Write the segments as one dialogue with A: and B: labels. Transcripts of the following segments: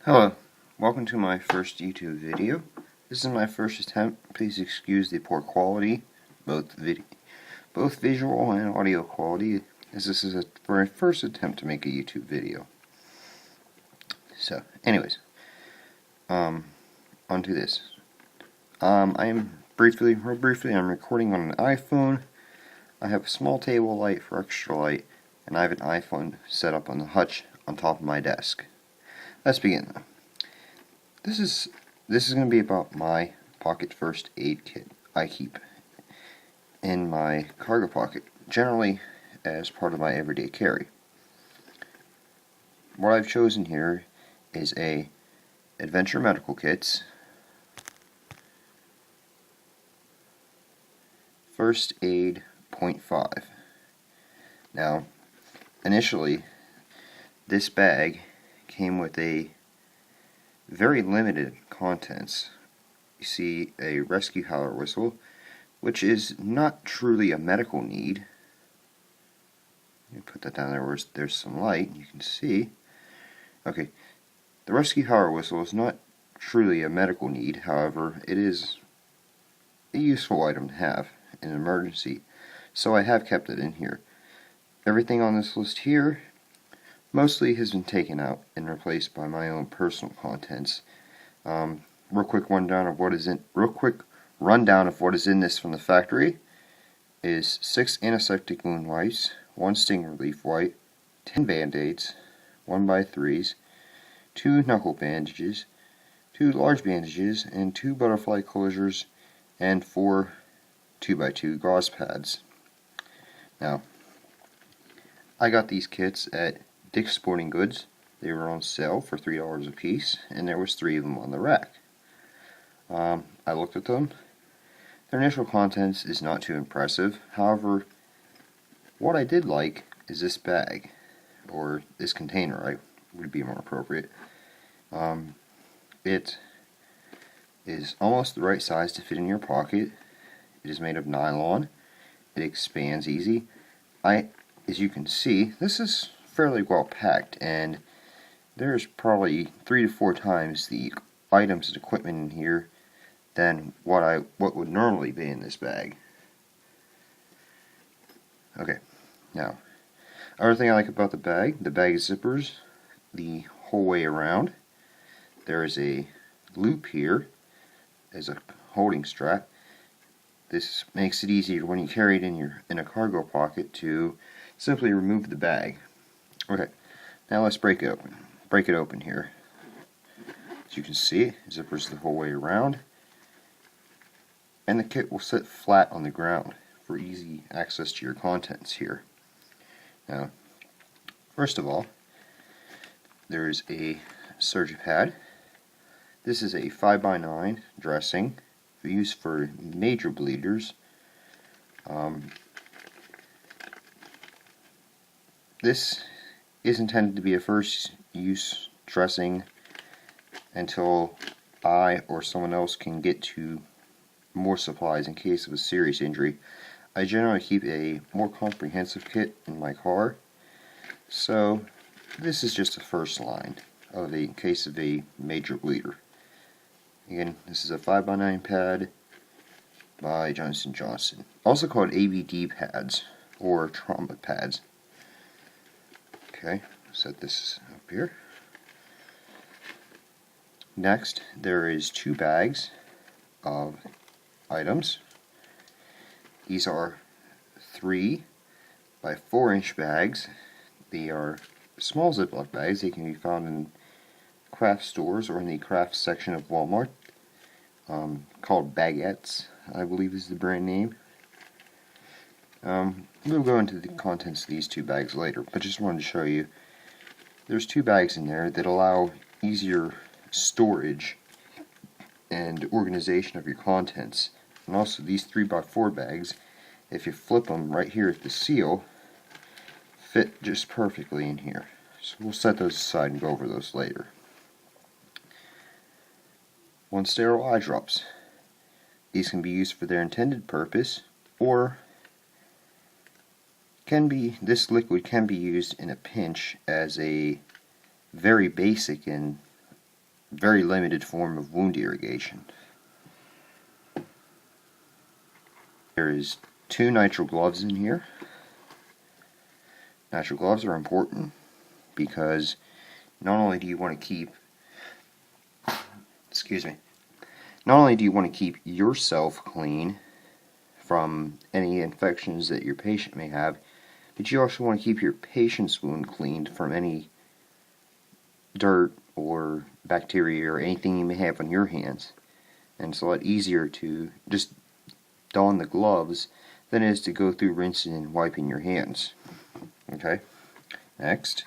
A: Hello, welcome to my first YouTube video. This is my first attempt. Please excuse the poor quality, both visual and audio quality, as this is for my first attempt to make a YouTube video. So, anyways, onto this. Real briefly, I'm recording on an iPhone. I have a small table light for extra light, and I have an iPhone set up on the hutch on top of my desk. Let's begin though. This is going to be about my pocket first aid kit I keep in my cargo pocket, generally as part of my everyday carry. What I've chosen here is a Adventure Medical Kits First Aid .5. Now, initially, this bag came with a very limited contents. You see a rescue howler whistle, which is not truly a medical need. Let me put that down there where there's some light, you can see. Okay, the rescue howler whistle is not truly a medical need, however, it is a useful item to have in an emergency, so I have kept it in here. Everything on this list here mostly has been taken out and replaced by my own personal contents. Real quick rundown of what is in this from the factory is 6 antiseptic wound wipes, 1 sting relief wipe, 10 band-aids, 1x3s, 2 knuckle bandages, 2 large bandages, and 2 butterfly closures, and 4 2x2 gauze pads. Now, I got these kits at Dick's Sporting Goods. They were on sale for $3 a piece, and there was 3 of them on the rack. I looked at them. Their initial contents is not too impressive. However, what I did like is this bag, or this container, would be more appropriate. It is almost the right size to fit in your pocket. It is made of nylon. It expands easy. As you can see, this is fairly well packed, and there's probably 3 to 4 times the items and equipment in here than what would normally be in this bag. Okay, now, other thing I like about the bag zippers the whole way around. There is a loop here as a holding strap. This makes it easier when you carry it in a cargo pocket to simply remove the bag. Okay, now let's break it open here. As you can see, zippers the whole way around, and the kit will sit flat on the ground for easy access to your contents here. Now, first of all, there is a surgery pad. This is a 5x9 dressing used for major bleeders. This is intended to be a first use dressing until I or someone else can get to more supplies in case of a serious injury. I generally keep a more comprehensive kit in my car, so this is just the first line in case of a major bleeder. Again, this is a 5x9 pad by Johnson & Johnson, also called ABD pads or trauma pads. Okay, set this up here. Next, there is 2 bags of items. These are 3 by 4-inch bags. They are small Ziploc bags. They can be found in craft stores or in the craft section of Walmart. Called Baguettes, I believe is the brand name. We'll go into the contents of these 2 bags later, but just wanted to show you there's 2 bags in there that allow easier storage and organization of your contents. And also these 3x4 bags, if you flip them right here at the seal, fit just perfectly in here. So we'll set those aside and go over those later. 1 sterile eye drops. These can be used for their intended purpose, or this liquid can be used in a pinch as a very basic and very limited form of wound irrigation. There is 2 nitrile gloves in here. Nitrile gloves are important because not only do you want to keep not only do you want to keep yourself clean from any infections that your patient may have, but you also want to keep your patient's wound cleaned from any dirt or bacteria or anything you may have on your hands. And it's a lot easier to just don the gloves than it is to go through rinsing and wiping your hands. Okay, next,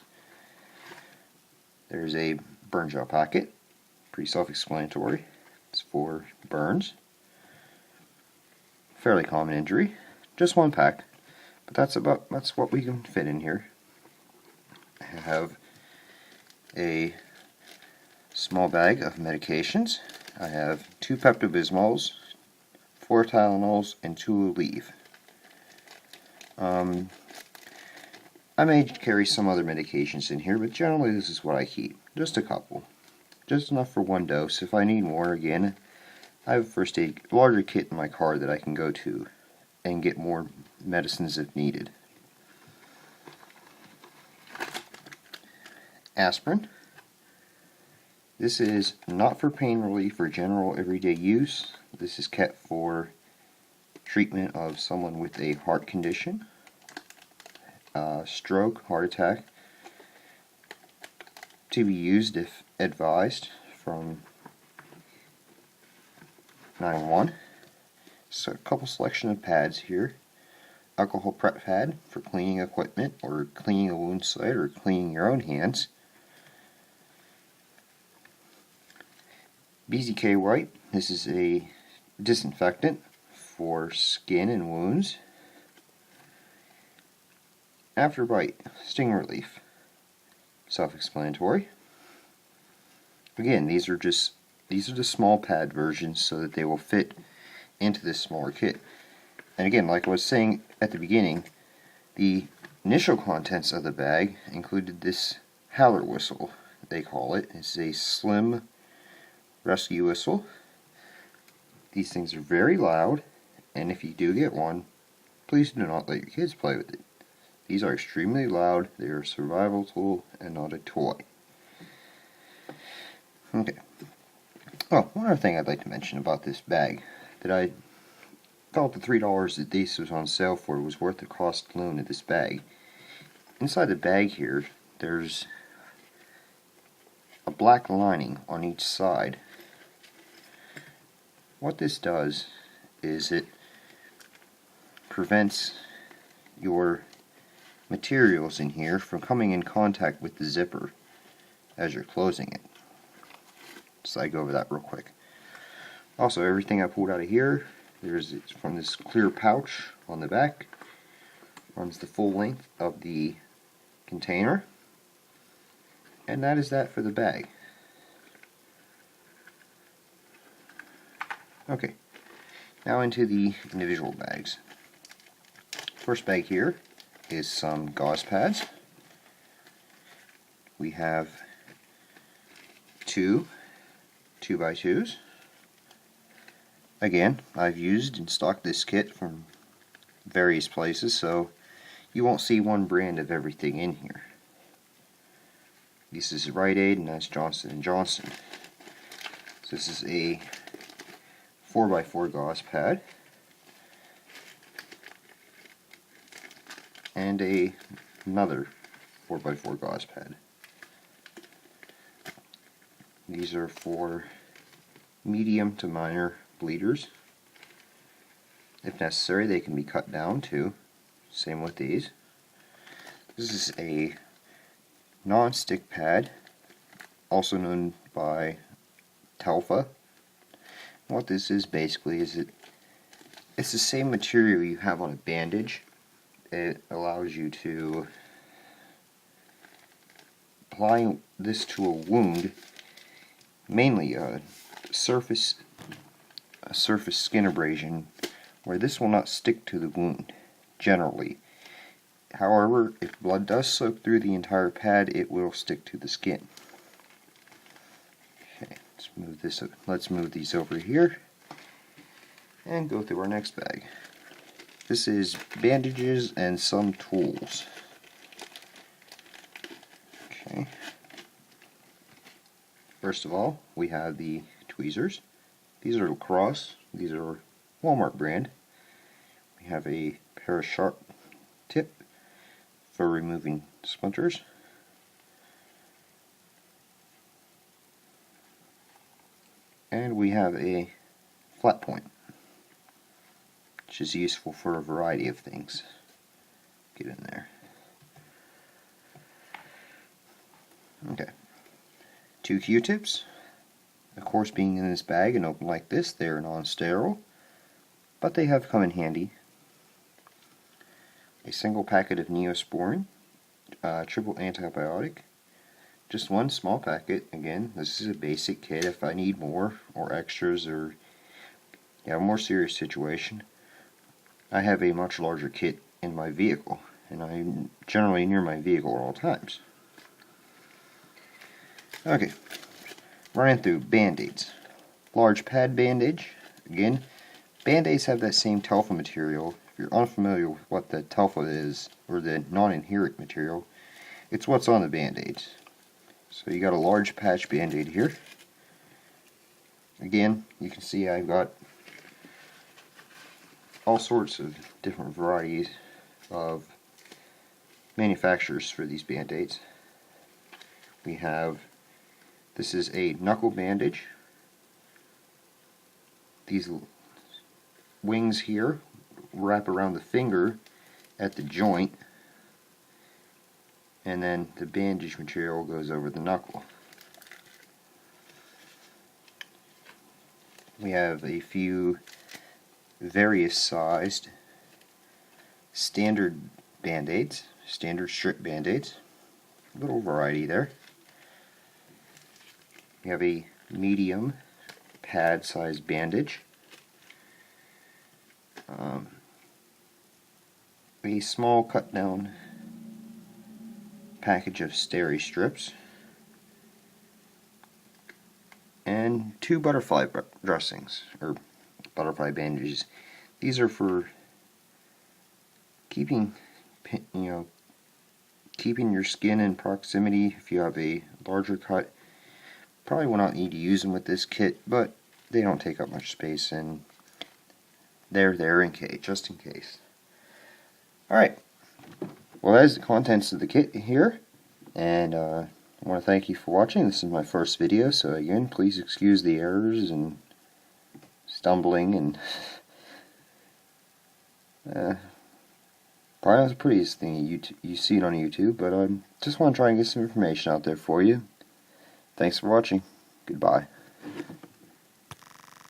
A: there's a burn gel packet. Pretty self-explanatory. It's for burns. Fairly common injury. Just 1 pack, but that's what we can fit in here. I have a small bag of medications. I have 2 Pepto-Bismols, 4 Tylenols, and 2 Aleve. I may carry some other medications in here, but generally this is what I keep. Just a couple. Just enough for 1 dose. If I need more, again, I have a first aid larger kit in my car that I can go to and get more medicines if needed. Aspirin. This is not for pain relief or general everyday use. This is kept for treatment of someone with a heart condition, stroke, heart attack, to be used if advised from 911. So a couple selection of pads here. Alcohol prep pad for cleaning equipment or cleaning a wound site or cleaning your own hands. BZK wipe. This is a disinfectant for skin and wounds. After bite, sting relief. Self-explanatory. Again, these are the small pad versions so that they will fit into this smaller kit. And again, like I was saying at the beginning, the initial contents of the bag included this howler whistle, they call it. It's a slim rescue whistle. These things are very loud, and if you do get one, please do not let your kids play with it. These are extremely loud. They are a survival tool and not a toy. Okay. Oh, one other thing I'd like to mention about this bag that I thought the $3 that this was on sale for was worth the cost alone of this bag. Inside the bag here, there's a black lining on each side. What this does is it prevents your materials in here from coming in contact with the zipper as you're closing it. So I go over that real quick. Also, everything I pulled out of here, it's from this clear pouch on the back, runs the full length of the container, and that is that for the bag. Okay, now into the individual bags. First bag here is some gauze pads. We have 2 2x2s. Again, I've used and stocked this kit from various places, so you won't see one brand of everything in here. This is Rite Aid and that's Johnson & Johnson. So this is a 4x4 gauze pad and another 4x4 gauze pad. These are for medium to minor bleeders. If necessary, they can be cut down too. Same with these. This is a non-stick pad, also known by Telfa. What this is basically is it's the same material you have on a bandage. It allows you to apply this to a wound, mainly a surface skin abrasion, where this will not stick to the wound generally. However, if blood does soak through the entire pad, it will stick to the skin. Okay. Let's move these over here and go through our next bag. This is bandages and some tools. Okay. First of all, we have the tweezers. These are lacrosse. These are Walmart brand. We have a pair of sharp tip for removing splinters. And we have a flat point, which is useful for a variety of things. Get in there. Okay. 2 Q-tips. Of course, being in this bag and open like this, they're non-sterile, but they have come in handy. A single packet of Neosporin, triple antibiotic. Just one small packet. Again, this is a basic kit. If I need more or extras or a more serious situation, I have a much larger kit in my vehicle, and I'm generally near my vehicle at all times. Okay, running through band-aids. Large pad bandage. Again, band-aids have that same telfa material. If you're unfamiliar with what the telfa is, or the non-adherent material, it's what's on the band-aids. So you got a large patch band-aid here. Again, you can see I've got all sorts of different varieties of manufacturers for these band-aids. We have, this is a knuckle bandage. These wings here wrap around the finger at the joint, and then the bandage material goes over the knuckle. We have a few various sized standard band-aids, standard strip band-aids, a little variety there. We have a medium pad sized bandage, a small cut down package of steri strips, and 2 butterfly dressings, or butterfly bandages. These are for keeping your skin in proximity if you have a larger cut. Probably will not need to use them with this kit, but they don't take up much space, and they're there in case, just in case. Alright, well, that is the contents of the kit here, and I want to thank you for watching. This is my first video, so again, please excuse the errors and stumbling, and probably not the prettiest thing you see it on YouTube, but I just want to try and get some information out there for you. Thanks for watching. Goodbye.